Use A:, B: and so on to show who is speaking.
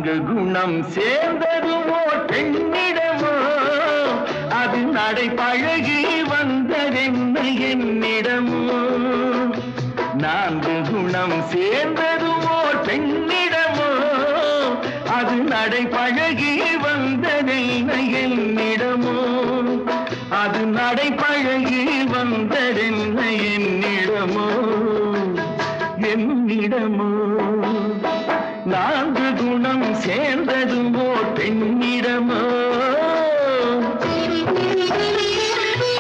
A: நான்கு குணம் சேர்ந்ததுவோ பெண்ணிடமோ அது நடை பழகி வந்ததென்ன என்னிடமோ நான்கு குணம் சேர்ந்ததுவோ பெண்ணிடமோ அது நடை பழகி வந்ததென்ன என்னிடமோ அது நடை பழகி வந்ததென்ன என்னிடமோ என்னிடமோ நான்கு குணம் சேர்ந்ததுவோ பெண்ணிடமோ